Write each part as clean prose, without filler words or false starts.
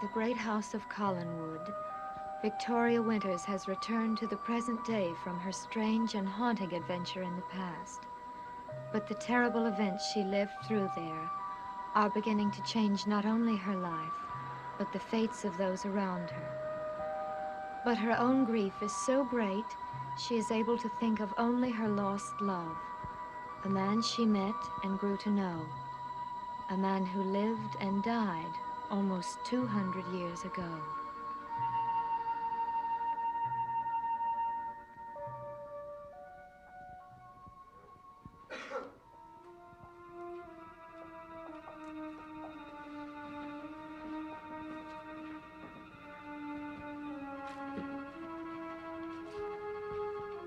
the great house of Collinwood, Victoria Winters has returned to the present day from her strange and haunting adventure in the past. But the terrible events she lived through there are beginning to change not only her life, but the fates of those around her. But her own grief is so great, she is able to think of only her lost love, a man she met and grew to know, a man who lived and died almost 200 years ago.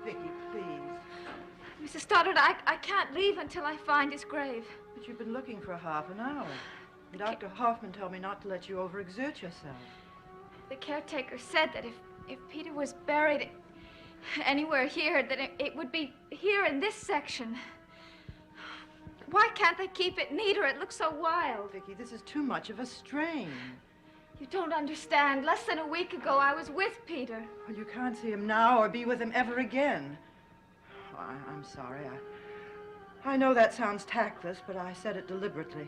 Vicky, please. Mrs. Stoddard, I can't leave until I find his grave. But you've been looking for half an hour. And Dr. Hoffman told me not to let you overexert yourself. The caretaker said that if Peter was buried anywhere here, that it would be here in this section. Why can't they keep it neater? It looks so wild. Vicky, this is too much of a strain. You don't understand. Less than a week ago, I was with Peter. Well, you can't see him now or be with him ever again. Oh, I'm sorry. I know that sounds tactless, but I said it deliberately.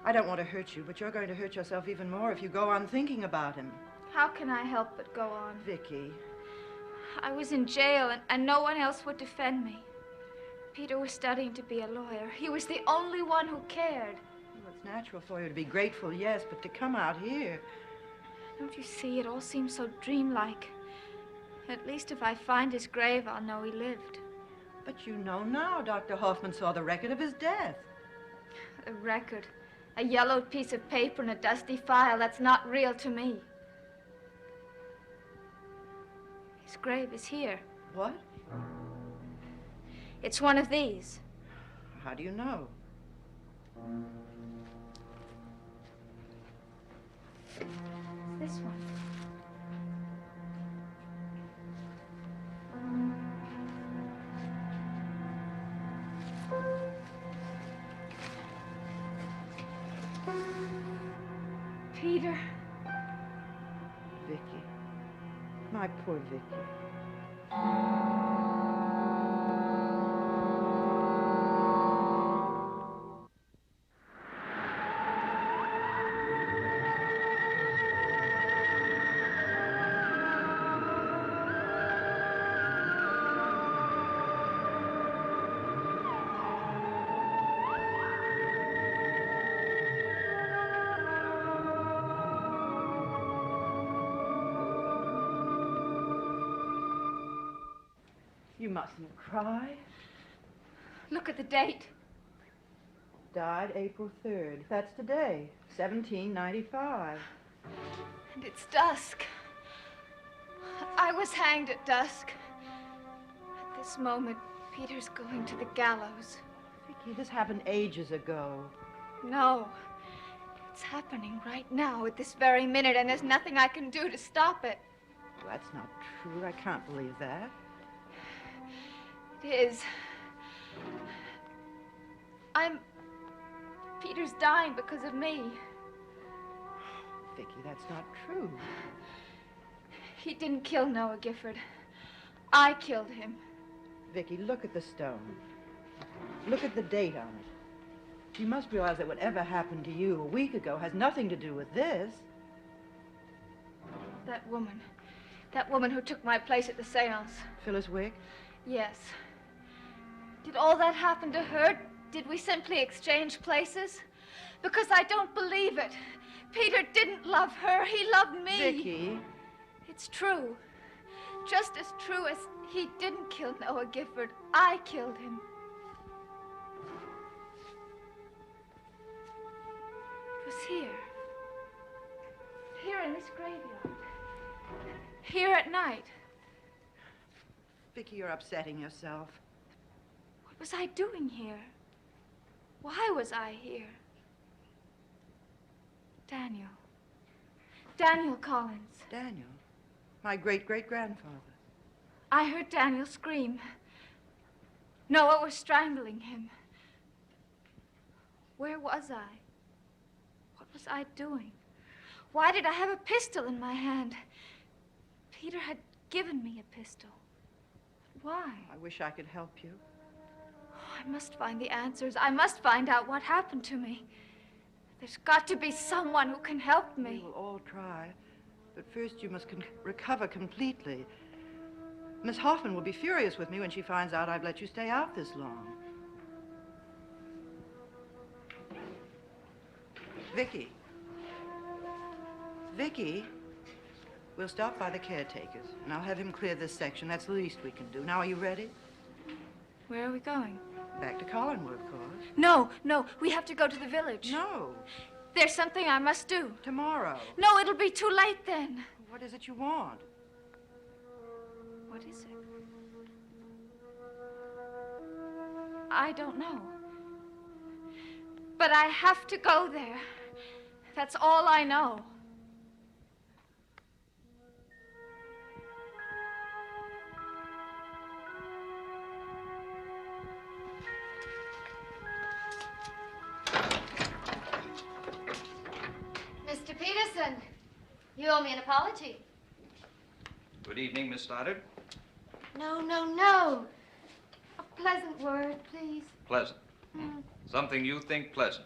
I don't want to hurt you, but you're going to hurt yourself even more if you go on thinking about him. How can I help but go on? Vicky. I was in jail, and no one else would defend me. Peter was studying to be a lawyer. He was the only one who cared. Well, it's natural for you to be grateful, yes, but to come out here... Don't you see? It all seems so dreamlike. At least if I find his grave, I'll know he lived. But you know now. Dr. Hoffman saw the record of his death. A record. A yellowed piece of paper in a dusty file. That's not real to me. His grave is here. What? It's one of these. How do you know? This one. Peter. Vicky. My poor Vicky. You mustn't cry. Look at the date. Died April 3rd. That's today, 1795. And it's dusk. I was hanged at dusk. At this moment, Peter's going to the gallows. Vicky, this happened ages ago. No. It's happening right now, at this very minute, and there's nothing I can do to stop it. Well, that's not true. I can't believe that. It is. Peter's dying because of me. Vicky, that's not true. He didn't kill Noah Gifford. I killed him. Vicky, look at the stone. Look at the date on it. You must realize that whatever happened to you a week ago has nothing to do with this. That woman who took my place at the seance. Phyllis Wick? Yes. Did all that happen to her? Did we simply exchange places? Because I don't believe it. Peter didn't love her. He loved me. Vicky. It's true. Just as true as he didn't kill Noah Gifford. I killed him. It was here. Here in this graveyard. Here at night. Vicky, you're upsetting yourself. What was I doing here? Why was I here? Daniel. Daniel Collins. Daniel? My great-great-grandfather. I heard Daniel scream. Noah was strangling him. Where was I? What was I doing? Why did I have a pistol in my hand? Peter had given me a pistol. Why? I wish I could help you. Oh, I must find the answers. I must find out what happened to me. There's got to be someone who can help me. We will all try. But first you must recover completely. Miss Hoffman will be furious with me when she finds out I've let you stay out this long. Vicky. Vicky, we'll stop by the caretaker's, and I'll have him clear this section. That's the least we can do. Now, are you ready? Where are we going? Back to Collinwood, of course. No, we have to go to the village. No, There's something I must do. tomorrow. No, it'll be too late then. What is it you want? What is it? I don't know. But I have to go there. That's all I know. Mr. Peterson, you owe me an apology. Good evening, Miss Stoddard. No. A pleasant word, please. Pleasant. Something you think pleasant.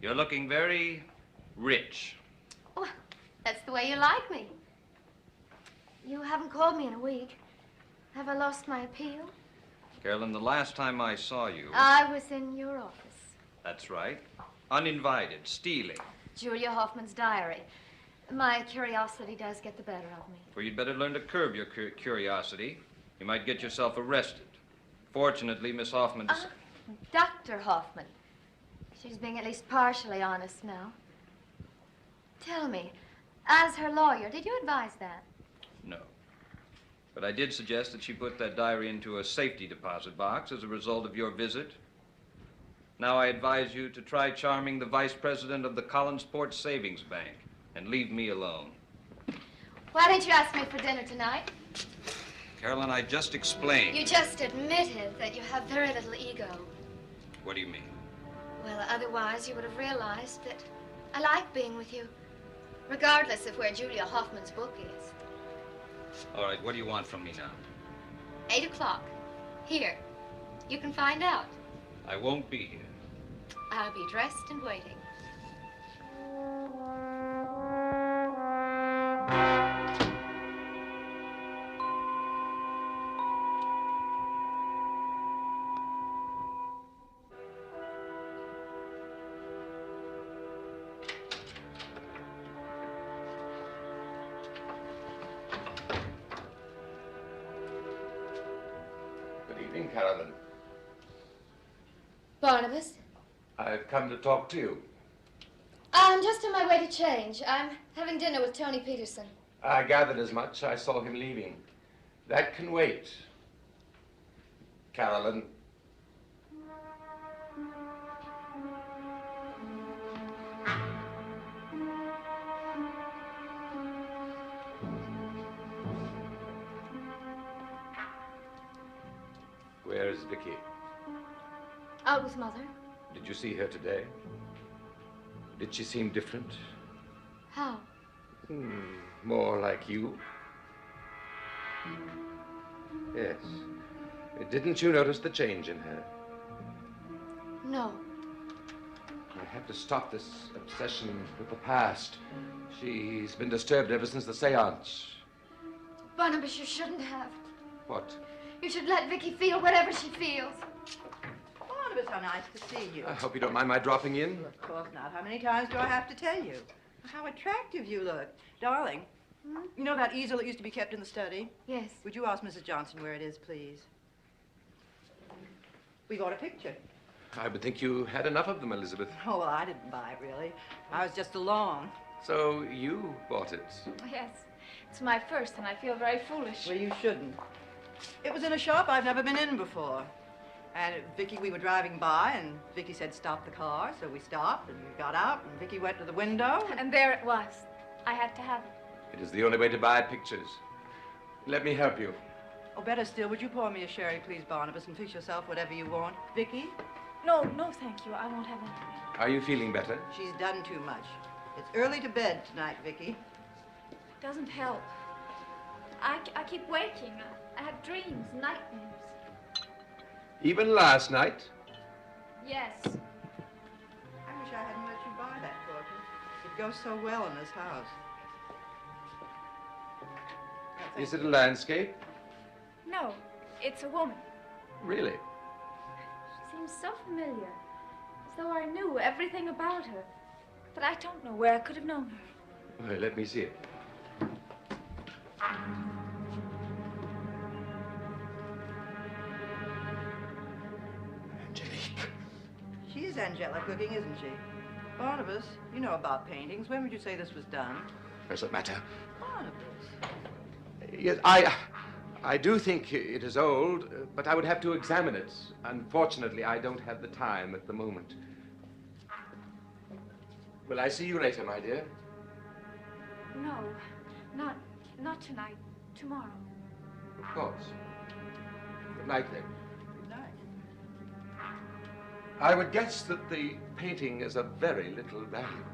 You're looking very rich. Oh, that's the way you like me. You haven't called me in a week. Have I lost my appeal? Carolyn, the last time I saw you... I was in your office. That's right. Uninvited, stealing. Julia Hoffman's diary. My curiosity does get the better of me. Well, you'd better learn to curb your curiosity. You might get yourself arrested. Fortunately, Miss Hoffman... Dr. Hoffman. She's being at least partially honest now. Tell me, as her lawyer, did you advise that? No. But I did suggest that she put that diary into a safety deposit box as a result of your visit. Now I advise you to try charming the vice president of the Collinsport Savings Bank and leave me alone. Why didn't you ask me for dinner tonight? Carolyn, I just explained. You just admitted that you have very little ego. What do you mean? Well, otherwise you would have realized that I like being with you, regardless of where Julia Hoffman's book is. All right, what do you want from me now? 8 o'clock. Here. You can find out. I won't be here. I'll be dressed and waiting. Good evening, Carolyn. Barnabas? I've come to talk to you. I'm just on my way to change. I'm having dinner with Tony Peterson. I gathered as much. I saw him leaving. That can wait. Carolyn. Where is Vicky? Out with Mother. Did you see her today? Did she seem different? How? More like you? Yes. Didn't you notice the change in her? No. I have to stop this obsession with the past. She's been disturbed ever since the seance. Barnabas, you shouldn't have. What? You should let Vicky feel whatever she feels. Barnabas, how nice to see you. I hope you don't mind my dropping in. Of course not. How many times do I have to tell you? How attractive you look. Darling, you know that easel that used to be kept in the study? Yes. Would you ask Mrs. Johnson where it is, please? We bought a picture. I would think you had enough of them, Elizabeth. Oh, well, I didn't buy it, really. I was just along. So you bought it. Yes, it's my first, and I feel very foolish. Well, you shouldn't. It was in a shop I've never been in before. And Vicky, we were driving by, and Vicky said, stop the car. So we stopped, and we got out, and Vicky went to the window. And there it was. I had to have it. It is the only way to buy pictures. Let me help you. Oh, better still, would you pour me a sherry, please, Barnabas, and fix yourself whatever you want? Vicky? No, thank you. I won't have anything. Are you feeling better? She's done too much. It's early to bed tonight, Vicky. It doesn't help. I keep waking. I have dreams, nightmares. Even last night? Yes. I wish I hadn't let you buy that portrait. It goes so well in this house. Is it a landscape? No, it's a woman. Really? She seems so familiar, as though I knew everything about her. But I don't know where I could have known her. Well, let me see it. Angelique. She is angelic looking, isn't she? Barnabas, you know about paintings. When would you say this was done? Doesn't matter. Barnabas. Yes, I do think it is old, but I would have to examine it. Unfortunately, I don't have the time at the moment. Will I see you later, my dear? No, not tonight. Tomorrow. Of course. Good night, then. Good night. I would guess that the painting is of very little value.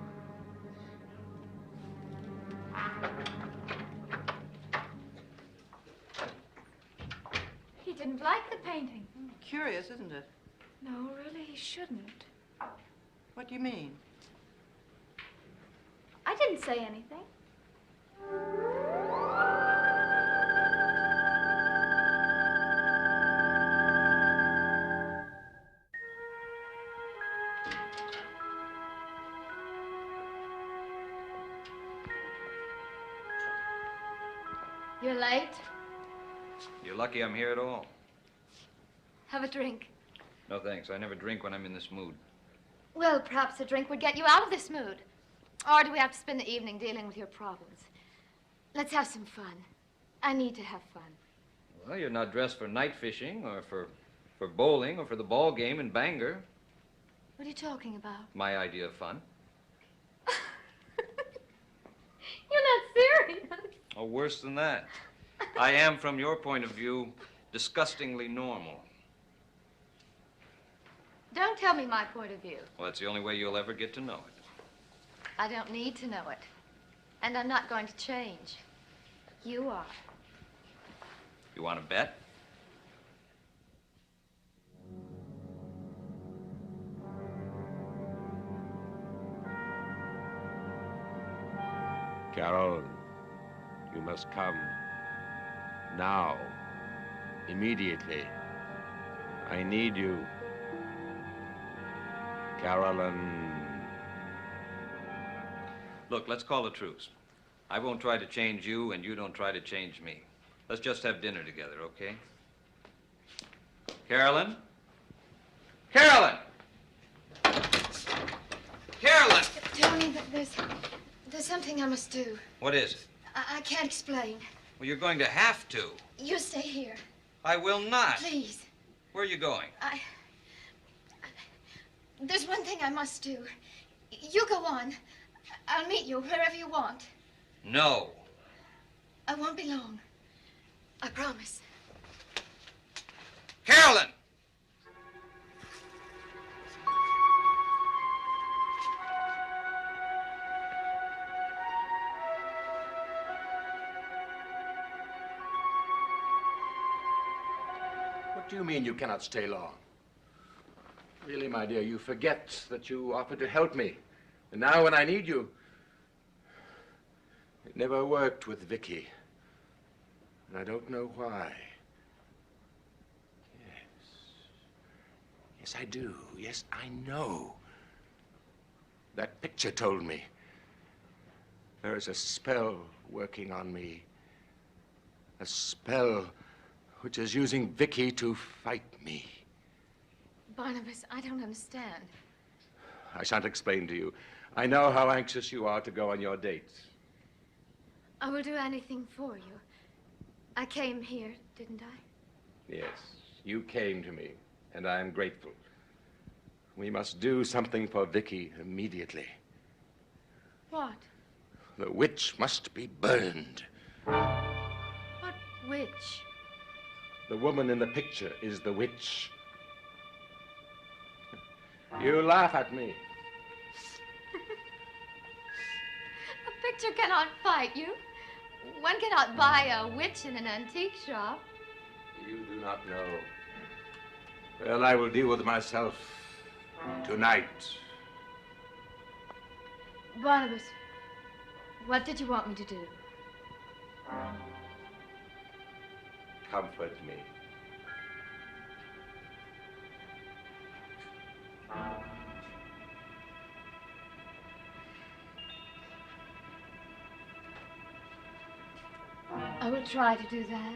He didn't like the painting. Curious, isn't it? No, really, he shouldn't. What do you mean? I didn't say anything. You're late? You're lucky I'm here at all. Have a drink. No, thanks. I never drink when I'm in this mood. Well, perhaps a drink would get you out of this mood. Or do we have to spend the evening dealing with your problems? Let's have some fun. I need to have fun. Well, you're not dressed for night fishing or for bowling or for the ball game in Bangor. What are you talking about? My idea of fun. You're not serious. Oh, worse than that. I am, from your point of view, disgustingly normal. Don't tell me my point of view. Well, that's the only way you'll ever get to know it. I don't need to know it. And I'm not going to change. You are. You want to bet? Carol, you must come. Now. Immediately. I need you. Carolyn. Look, let's call a truce. I won't try to change you, and you don't try to change me. Let's just have dinner together, okay? Carolyn? Carolyn! Carolyn! Tony, there's something I must do. What is it? I can't explain. Well, you're going to have to. You stay here. I will not. Please. Where are you going? There's one thing I must do. You go on. I'll meet you wherever you want. No. I won't be long. I promise. Carolyn! What do you mean you cannot stay long? Really, my dear, you forget that you offered to help me. And now when I need you, it never worked with Vicky. And I don't know why. Yes. Yes, I do. Yes, I know. That picture told me. There is a spell working on me. A spell which is using Vicky to fight me. Barnabas, I don't understand. I shan't explain to you. I know how anxious you are to go on your dates. I will do anything for you. I came here, didn't I? Yes, you came to me, and I am grateful. We must do something for Vicky immediately. What? The witch must be burned. What witch? The woman in the picture is the witch. You laugh at me. picture cannot fight you. One cannot buy a witch in an antique shop. You do not know. Well, I will deal with myself tonight. Barnabas, what did you want me to do? Comfort me. I will try to do that.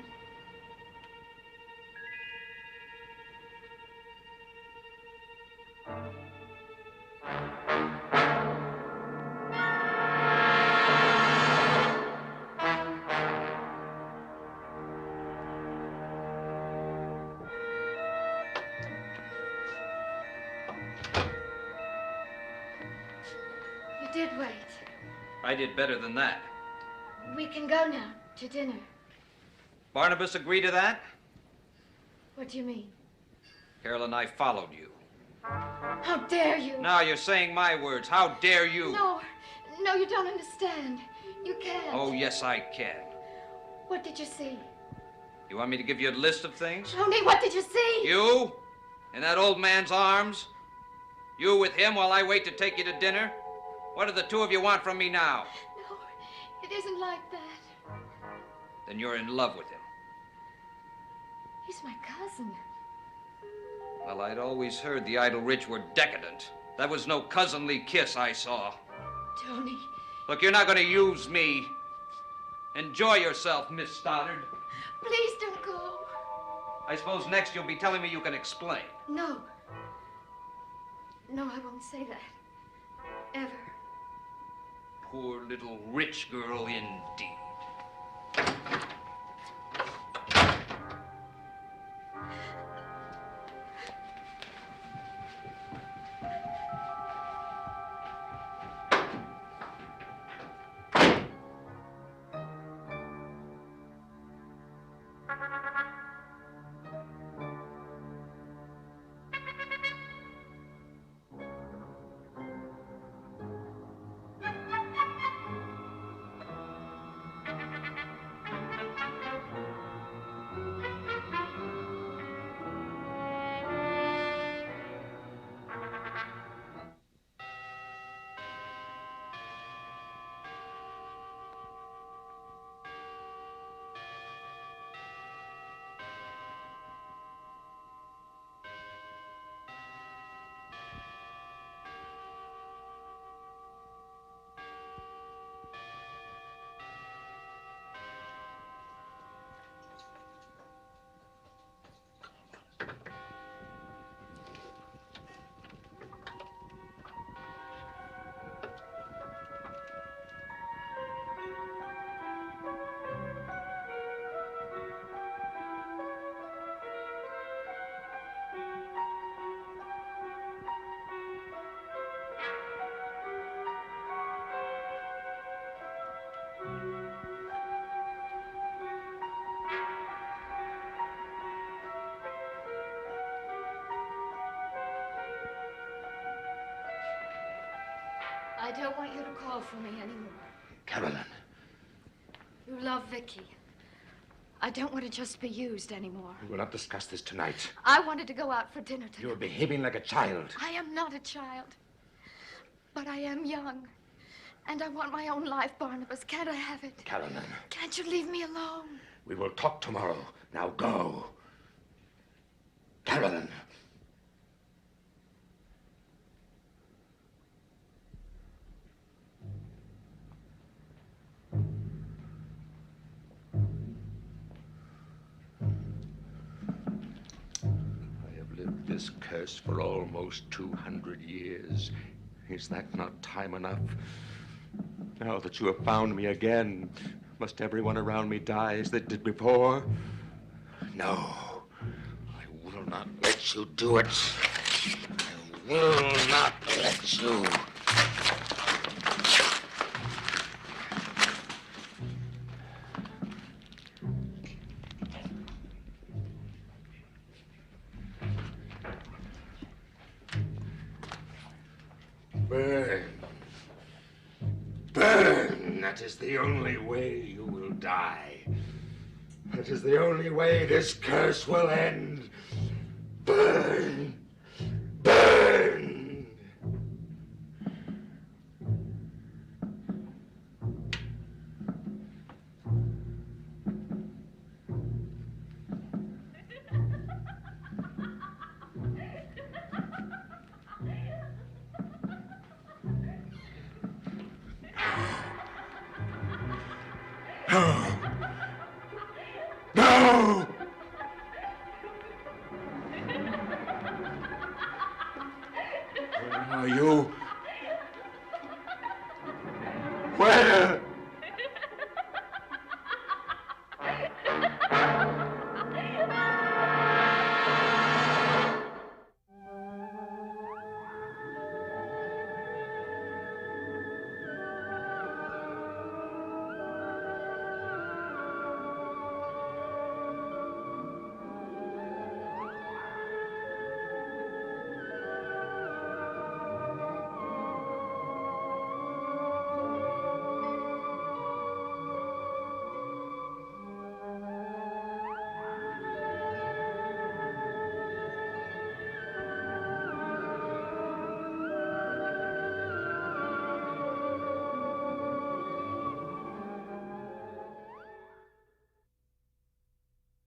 You did wait. I did better than that. We can go now to dinner. Barnabas agree to that? What do you mean? Carol and I followed you. How dare you? Now you're saying my words. How dare you? No, you don't understand. You can't. Oh, yes, I can. What did you see? You want me to give you a list of things? Tony, what did you see? You? In that old man's arms? You with him while I wait to take you to dinner? What do the two of you want from me now? No, it isn't like that. Then you're in love with him. He's my cousin. Well, I'd always heard the idle rich were decadent. That was no cousinly kiss I saw. Tony. Look, you're not going to use me. Enjoy yourself, Miss Stoddard. Please don't go. I suppose next you'll be telling me you can explain. No. No, I won't say that. Ever. Poor little rich girl indeed. I don't want you to call for me anymore. Carolyn. You love Vicky. I don't want to just be used anymore. We will not discuss this tonight. I wanted to go out for dinner tonight. You're behaving like a child. I am not a child. But I am young. And I want my own life, Barnabas. Can't I have it? Carolyn. Can't you leave me alone? We will talk tomorrow. Now go. Carolyn. I have lived this curse for almost 200 years. Is that not time enough? Now that you have found me again, must everyone around me die as they did before? No. I will not let you do it. I will not let you. Burn. Burn. That is the only way you will die. That is the only way this curse will end. Burn! Burn! No! Where are you?